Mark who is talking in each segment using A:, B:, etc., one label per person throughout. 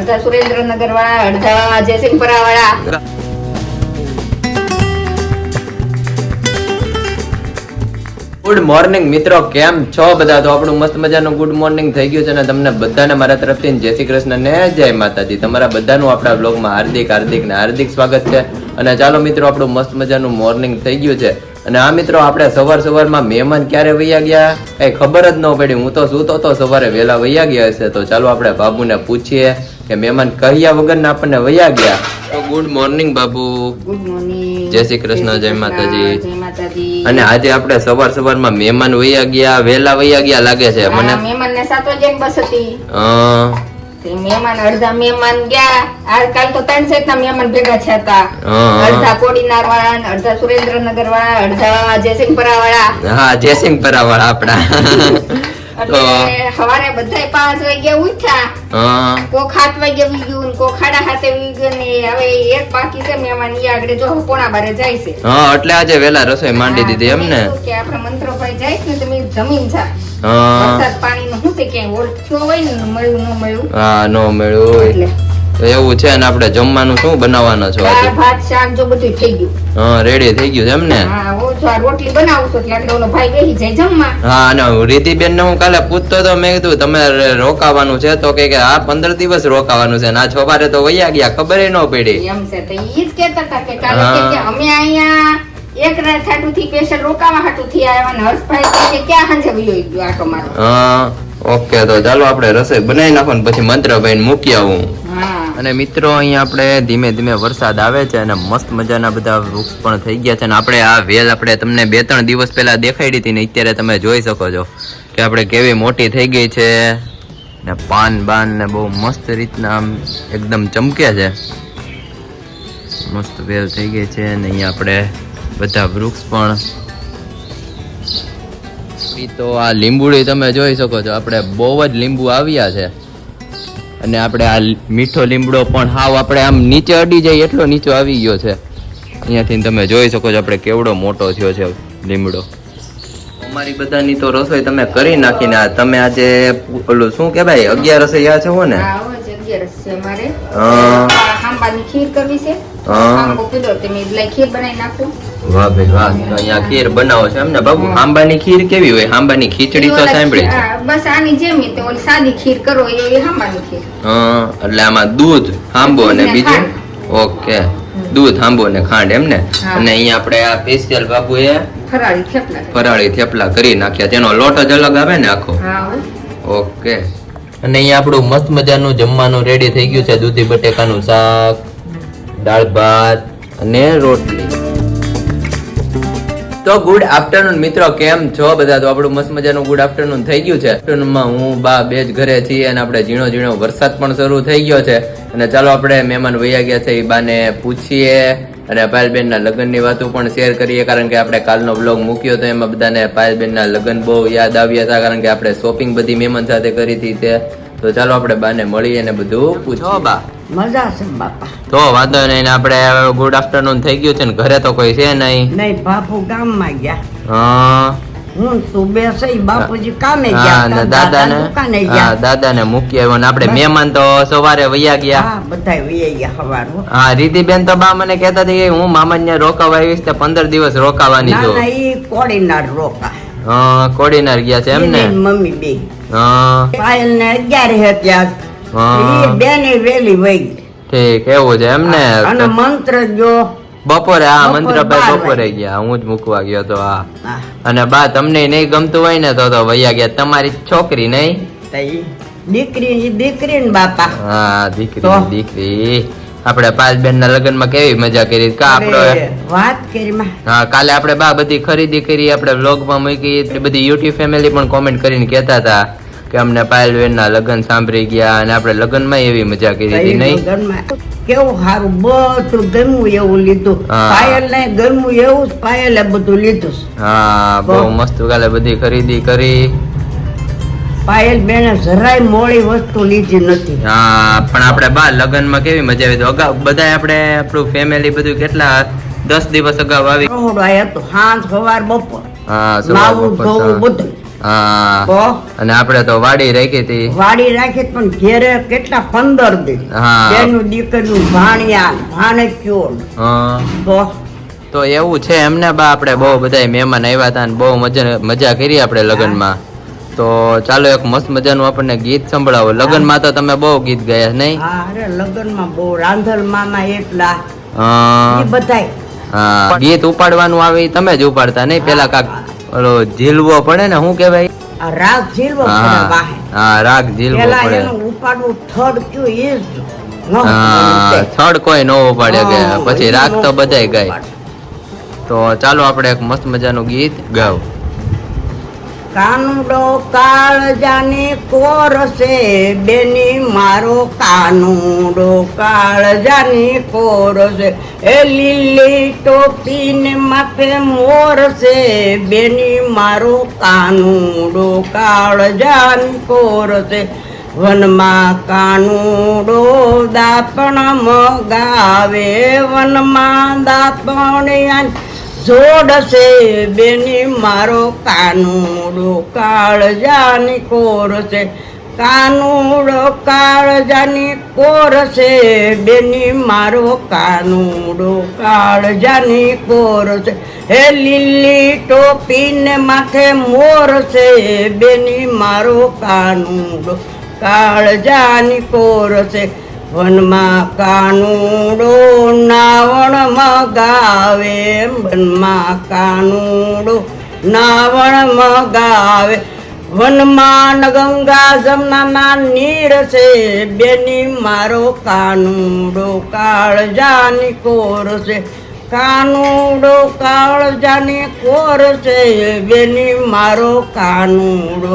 A: અડધા સુરેન્દ્રનગર વાળા, અડધા જયસિંહપુરા વાળા.
B: ગુડ મોર્નિંગ મિત્રો, કેમ છો બધા? તો આપણું મસ્ત મજાનું ગુડ મોર્નિંગ થઈ ગયું છે અને તમને બધાને મારા તરફથી જય શ્રી કૃષ્ણ ને જય માતાજી. તમારા બધાનું આપણા બ્લોગમાં હાર્દિક સ્વાગત છે. અને ચાલો મિત્રો, આપણું મસ્ત મજાનું મોર્નિંગ થઈ ગયું છે. અને આ મિત્રો, આપણે સવારમાં મહેમાન ક્યારે વૈયા ગયા કઈ ખબર જ ન પડી. હું તો સૂતો તો સવારે વહેલા વૈયા ગયા હશે. તો ચાલો આપણે બાબુને પૂછીએ કે મહેમાન કહ્યા વગર ના આપણને વૈયા ગયા. તો good morning Babu.
A: Good morning.
B: જય શ્રી કૃષ્ણ, જય માતાજી.
A: જય માતાજી.
B: અને આજે આપણે સવારમાં મહેમાન વૈયા ગયા, વહેલા વૈયા ગયા લાગે છે મને.
A: મહેમાન ને 7 વાગ્યાની બસ હતી. તે મહેમાન અડધા મહેમાન ગયા. આજકાલ તો 3 સેટ ના મહેમાન ભેગા થયા હતા. અડધા કોડીનાર વાળા, અડધા સુરેન્દ્રનગર વાળા, અડધા જયસિંહપુરા વાળા.
B: હા, જયસિંહપુરા વાળા આપડા.
A: એટલે સવારે બધા 5 વાગ્યા ઉઠ્યા. કોક 7 વાગ્યા વી ગયું, કોક 7:30 વી ગયું ને હવે એક બાકી છે મહેમાન. ઈ આગળ જો 11:15 જાય છે.
B: એટલે આજે વેલા રસોઈ માંડી દીધી એમ ને.
A: કે આપણે મંત્રોભાઈ જાય છે ને તમે જમીન જા. વરસાદ પાણી નું શું છે, ક્યાંય ઓળખ્યો હોય ને મળ્યું ન મળ્યું.
B: હા, ન મળ્યું એટલે એવું છે. ને આપણે જમવાનું શું બનાવવાનો છો આજે?
A: ભાત શાક જો બધું થઈ ગયું.
B: રેડી થઈ ગયું એમ ને.
A: હા, હું જો આ રોટલી બનાવું છું એટલે ઓલો ભાઈ બેસી જાય જમવા.
B: હા, અને રીતિબેન ને હું કાલે પૂછતો તો, મેં કીધું તમે રોકાવાનું છે તો કે આ 15 દિવસ રોકાવાનું છે. ના સવારે તો વૈયા ગયા, ખબર ન પડી
A: એમ છે. તો ઈ જ કહેતા હતા કે કાલે કે અમે અહીંયા એક રાત હાટુ થી સ્પેશિયલ રોકાવા હાટુ થી આવ્યા ને હર્ષભાઈ કે ક્યાં હાંજે વયો ગયો આટો મારો.
B: ઓકે, તો ચાલો આપણે રસોઈ બનાવી નાખો ને પછી મંત્રભાઈ મૂકી આવું. અને મિત્રો, અહીંયા આપણે ધીમે ધીમે વરસાદ આવે છે અને મસ્ત મજાના બધા વૃક્ષ પણ થઈ ગયા છે. અને આપણે આ વેલ આપણે તમને 2-3 દિવસ પહેલા દેખાડી હતી ને અત્યારે તમે જોઈ શકો છો કે આપણે કેવી મોટી થઈ ગઈ છે ને પાન બાન ને બહુ મસ્ત રીતના આમ એકદમ ચમકે છે. મસ્ત વેલ થઈ ગઈ છે. અને અહીંયા આપણે બધા વૃક્ષ પણ. તો આ લીંબુડી તમે જોઈ શકો છો, આપણે બહુ જ લીંબુ આવ્યા છે. અને આપણે આ મીઠો લીમડો પણ હાવ આપણે આમ નીચે અડી જાય એટલો નીચો આવી ગયો છે. અહીંયાથી તમે જોઈ શકો છો આપણે કેવડો મોટો થયો છે લીમડો. અમારી બધાની તો રસોઈ તમે કરી નાખીને તમે આજે ઓલું શું કહેવાય 11 રસોઈયા છો ને?
A: હાંબાની ખીર કરવી છે. હાંબો કીધો તમે એટલે ખીર બનાવી નાખો.
B: વાહ ભાઈ વાહ, અહીંયા ખીર બનાવો છે એમ ને બાબુ? હાંબાની ખીર કેવી હોય? હાંબાની ખીચડી તો સાંભળી છે.
A: બસ આની જેમ તે ઓલી સાદી ખીર કરો એ હાંબાની ખીર.
B: એટલે આમાં દૂધ, હાંબો અને બીજું. ઓકે, દૂધ, હાંબો ને ખાંડ એમ ને. અને અહીંયા આપણે આ સ્પેશિયલ બાબુએ ફરાળી થેપલા કરી નાખ્યા. તેનો લોટ જ અલગ આવે ને આખો. ઓકે. અને અહીંયા આપણું મસ્ત મજાનું જમવાનું રેડી થઈ ગયું છે. દૂધી બટેકાનું શાક, દાળ ભાત અને રોટલી. તો ગુડ આફ્ટરનૂન મિત્રો, કેમ છો બધા? તો આપણું મસ્ત મજાનું ગુડ આફ્ટરનૂન થઈ ગયું છે. આફ્ટરનૂનમાં હું બા બે જ ઘરે છીએ અને આપણે ઝીણો વરસાદ પણ શરૂ થઈ ગયો છે. અને ચાલો આપણે મહેમાન વૈયા ગયા છે એ બાને પૂછીએ અને પાયલબેનના લગ્નની વાતો પણ શેર કરીએ. કારણ કે આપણે કાલનો વ્લોગ મૂક્યો તો એમાં બધાને પાયલબેનના લગ્ન બહુ યાદ આવ્યા હતા. કારણ કે આપણે શોપિંગ બધી મહેમાન સાથે કરી હતી તે. તો ચાલો આપણે બાને મળીએ અને બધું પૂછો. બા
C: મજા છે બાપા.
B: તો વાંધો નહીં. આપણે ગુડ આફ્ટરનૂન થઈ ગયું છે ને ઘરે તો કોઈ છે નહીં?
C: નહીં, બાપુ ગામમાં ગયા.
B: હા,
C: હું તું બેસે બાપુજી કામે ગયા.
B: દાદાને મૂકી આવ્યો ને આપણે મહેમાન તો સવારે વૈયા ગયા.
C: હા, બધા વૈયા ગયા સવારે.
B: હા, રીતિબેન તો બા મને કહેતા હતા કે હું મામા ને રોકાવા આવીશ તે 15 દિવસ રોકાવાની છું.
C: ના, ઈ કોડીનાર રોકા.
B: હા, કોડીનાર ગયા છે એમ ને?
C: મમ્મી બે.
B: હા,
C: પાયલ ને 11 હતા. બેને વેલી વહી.
B: ઠીક, એવું છે એમ ને?
C: અને મંત્ર જો
B: બપોરે. હા, મંત્રભાઈ બપોરે ગયા, હું જ મૂકવા ગયો તો. હા. અને બા તમને નહીં ગમતું હોય ને તો વૈયા ગયા. તમારી છોકરી નહીં?
C: દીકરી ને બાપા.
B: હા, દીકરી. આપણે પાયલબેન ના લગ્ન માં કેવી મજા કરી આપણે
C: વાત કરી.
B: હા, કાલે આપણે બા બધી ખરીદી કરી, આપણે વ્લોગ માં મૂકી. બધી યુટ્યુબ ફેમિલી પણ કોમેન્ટ કરીને કહેતા હતા કે અમને પાયલબેન ના લગ્ન સાંભળી ગયા અને આપણે લગ્ન માં એવી મજા કરી હતી. નહીં
C: કેવું સારું, બધું ગમવું એવું લીધું. પાયલ ને ગમવું એવું, પાયલે બધું લીધું.
B: હા, બહુ મસ્ત કાલે બધી ખરીદી કરી.
C: પાયલ બેને જરાય મોડી વસ્તુ લીધી નથી.
B: હા, પણ આપણે બા લગ્ન માં કેવી મજા આવી. અગાઉ બધા આપણે આપણું ફેમિલી બધું કેટલા 10 દિવસ અગાઉ આવી.
C: હતું સાંજ સવાર બપોર.
B: હા, સવાર બપોર. હા
C: તો
B: અને આપણે તો વાડી રાખી હતી.
C: વાડી રાખી પણ ઘેરે કેટલા 15 દી
B: હા.
C: બેનું દીકરીનું ભાણિયા ભાણેક્યો
B: હા તો એવું છે એમને બા આપણે બહુ બધા મહેમાન આવ્યા હતા અને બહુ મજા કરી આપણે લગ્નમાં. તો ચાલો એક મસ્ત મજાનું આપણને ગીત સંભળાવો. લગ્નમાં તો તમે બહુ ગીત ગાયા નહીં?
C: હા અરે લગ્નમાં બહુ રાંધલ મામા એટલા
B: હા.
C: એ બધાય
B: હા ગીત ઉપાડવાનું આવે ઈ તમે જ ઉપાડતા નહીં? પેલા કાક ઓલો ઝીલવો પડે ને, શું કહેવાય?
C: આ રાગ ઝીલવો પડે
B: હા
C: વાહે
B: હા રાગ ઝીલવો
C: પેલા
B: પડે.
C: એનું ઉપાડવું થડ કયું એ જ ન
B: હા થડ કોઈ ન ઉપાડે કે
C: હા,
B: પછી
C: એ
B: રાગ
C: ન
B: તો બધાય ગાય.
C: ઉપાડે.
B: તો ચાલો આપણે એક મસ્ત મજાનું ગીત ગાવ.
C: કાનુડો કાળજાની કોરસે બેની મારો કાનુડો કાળજાની કોરસે એ લીલી ટોપીને માથે મોરસે બેની મારો કાનુડો કાળજાની કોરસે વનમાં કાનુડો દાપણ મગાવે વનમાં દાપણ જોડશે બેની મારો કાનુડો કાળજાની કોરસે કાનુડો કાળજાની કોરસે બેની મારો કાનુડો કાળજાની કોરસે હે લીલી ટોપીને માથે મોરસે બેની મારો કાનુડો કાળજાની કોરસે વનમાં કાનુડો નાવણ મગાવે વનમાં કાનુડો નાવણ મગાવે વનમાં ગંગા જમના નીર છે બેની મારો કાનુડો કાળજાની કોર છે કાનુડો કાળજાની કોર છે બેની મારો કાનુડો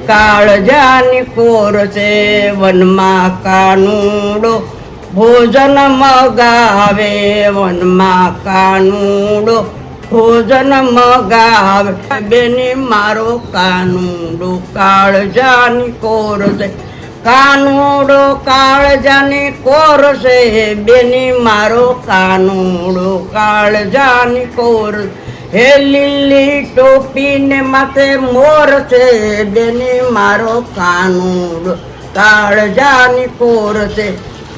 C: કાળજાની કોર છે વનમાં કાનુડો ભોજન મગાવે વનમાં કાનુડો ભોજન મગાવે બેની મારો કાનુડો કાળજાની કોર છે કાનુડો કાળજાની કોર છે બેની મારો કાનુડો કાળજાની કોર હે લીલી ટોપીને માથે મોર છે બેની મારો કાનુડો કાળજાની કોર છે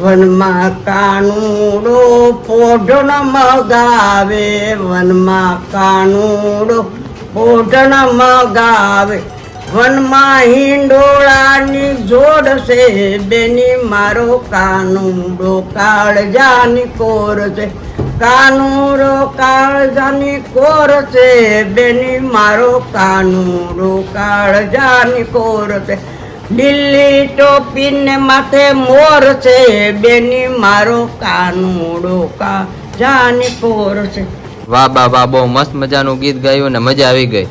C: વનમાં કાનુડો પોઢણ મગાવે વનમાં કાનુડો પોઢણ મગાવે વનમાં હિંડોળાની જોડ છે બેની મારો કાનુડો કાળજાની કોર છે કાનુડો કાળજાની કોર છે બેની મારો કાનુડો કાળજાની કોર છે લીલી ટોપીને માથે મોર છે બેની મારો કાનુડો કાળજાની કોર છે.
B: વાહ બા વાહ, બહુ મસ્ત મજાનું ગીત ગાયું ને મજા આવી ગઈ.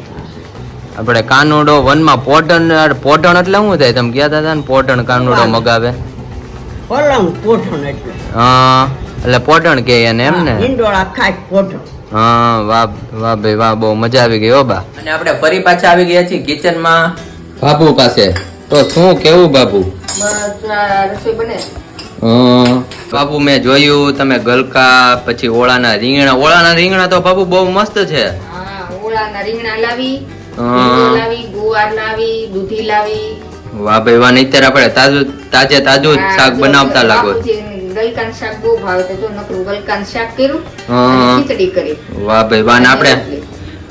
B: આપણે કાનુડો વનમાં પોટણ પોટણ એટલે શું થાય? તમે ગયા હતા ને પોટણ કાનુડો મગાવે.
C: પલંગ પોઠણ એટલે
B: હા એટલે પોટણ કે એને એમ ને?
C: હિંડોળા ખાય પોઠણ.
B: હા વાહ વાહ ભાઈ વાહ, બહુ મજા આવી ગઈ હો બા. અને આપણે ફરી પાછા આવી ગયા છીએ કિચનમાં બાપુ પાસે. તો શું કેવું બાપુ?
A: બસ આ રસોઈ બને.
B: બાપુ મેં જોયું તમે ગલકા પછી ઓળાના રીંગણા તો બાપુ બહુ મસ્ત છે.
A: હા ઓળાના રીંગણા લાવી,
B: હા.
A: ભીંડો લાવી, ગુવાર લાવી, દૂધી લાવી.
B: વાહ ભાઈ વાહ, અત્યારે આપણે તાજું જ શાક બનાવતા લાગો.
A: ગલકાનું શાક બહુ ભાવે તો જો નકરું ગલકાનું શાક કર્યું
B: હા.
A: અને ખીચડી કરી.
B: વાહ ભાઈ વાહ. ને આપણે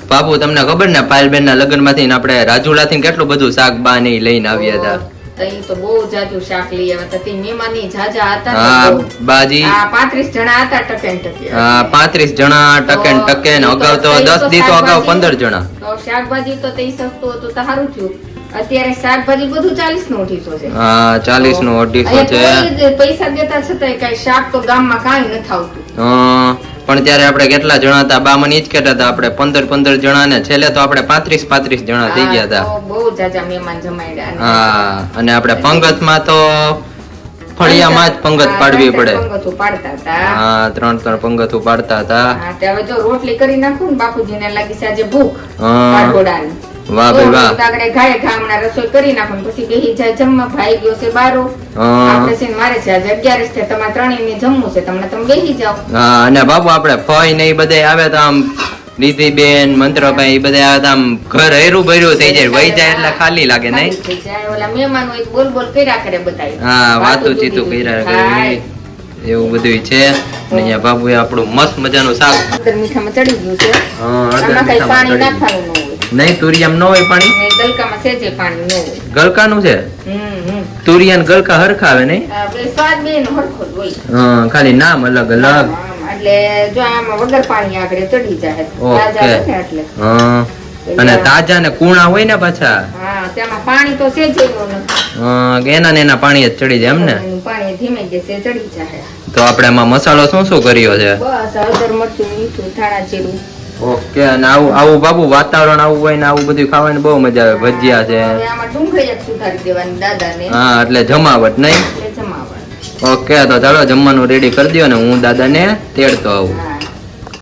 B: બાપુ તમને ખબર ને પાયલબેન ના લગ્ન માંથી આપણે રાજુલા થી કેટલું બધું શાક બા ને લઈને આવ્યા હતા.
A: તઈ તો બહુ જાજુ શાક લઈ આવ્યા હતા. તે મહેમાની જાજા હતા ને
B: હા
A: બહુ.
B: બાજી.
A: આ 35 જણા હતા ટકેન ટકે.
B: હા 35 જણા ટકે ને અગાઉ તો 10 દી તો અગાઉ 15 જણા.
A: તો શાકભાજી તો તઈ સસ્તું હતું તો સારું થયું. અત્યારે શાકભાજી બધું 40 નો 250 છે.
B: હા 40 નો 250 છે.
A: કોઈ પૈસા દેતા છતાંય કઈ શાક તો ગામમાં કાંઈ નથી આવતું.
B: પણ ત્યારે આપણે કેટલા જણા હતા? બા મને ઈ જ કહેતા હતા આપણે 15 જણા ને છેલ્લે તો આપણે 35 જણા થઈ ગયા હતા.
A: તો બહુ જાજા મહેમાન જમાડ્યા.
B: હા અને આપણે પંગતમાં તો ફળિયામાં જ પંગત પાડવી પડે.
A: પંગત પાડતા હતા.
B: હા 3 પંગત પાડતા હતા.
A: હા તે હવે જો રોટલી કરી નાખું ને બાપુજીને લાગી છે આજે ભૂખ.
B: હા.
A: કાઢોડાની.
B: વાહ ભાઈ વાહ.
A: તો આગળ ઘાય ઘામણા રસોઈ કરી નાખું ને પછી બેહી જાય જમવા. ભાઈ ગયો છે બારો.
B: હા.
A: આપણે છે ને મારે છે આજે 11 છે. તમારે ત્રણેયને જમવું છે. તમે બેહી જાઓ.
B: હા અને બાપુ આપણે ફઈ ને ઈ બધે આવે તો આમ દીદીબેન મંત્રભાઈ એ બધા આવ્યા તા, આમ ઘર હેરું ભર્યું થઈ જાય, વહી જાય એટલે ખાલી લાગે નહીં?
A: ખાલી થઈ જાય. ઓલા મહેમાનો હોય બોલ બોલ કર્યા કરે બધાય.
B: હા વાતું ચીતું કર્યા કરે એવું બધું છે. અને અહીંયા બાબુએ આપણું મસ્ત મજાનું શાક.
A: હળદર મીઠામાં ચડી ગયું છે.
B: હા
A: આમાં કઈ પાણી
B: હળદર
A: નાખવાનું ન હોય.
B: નહીં તુરિયામાં ન હોય પાણી,
A: ને ગલકામાં સેજે પાણી ન હોય.
B: ગલકાનું છે.
A: હમ.
B: તુરિયા ને ગલકા હરખા આવે નહીં?
A: આ બે સ્વાદ બેયનો હરખો જ હોય.
B: હા ખાલી નામ અલગ અલગ.
A: આમ, એટલે જો આમાં વગર પાણી આગળ ચડી જાય. તાજા
B: ઓકે.
A: છે ને એટલે.
B: હા અને તાજા ને કુણા હોય ને પાછા,
A: હા તેમાં પાણી તો સેજે નથી.
B: એના ને એના પાણી જ ચડી જાય એમ ને?
A: એનું પાણી ધીમે ધીમે ચડી જાય.
B: તો આપણે એમાં મસાલો શું શું કર્યો છે?
A: બસ હળદર મરચું મીઠું ધાણા જીરું.
B: ઓકે. અને આવું આવું બાબુ વાતાવરણ આવું હોય ને આવું બધું ખાવાની બહુ મજા આવે. ભજીયા છે.
A: હવે આમાં ડુંગળી જ સુધારી દેવાની દાદાને.
B: હા એટલે જમાવટ નહીં?
A: એટલે જમાવટ.
B: ઓકે તો ચાલો જમવાનું રેડી કરી દો ને હું દાદાને તેડતો આવું.
A: હા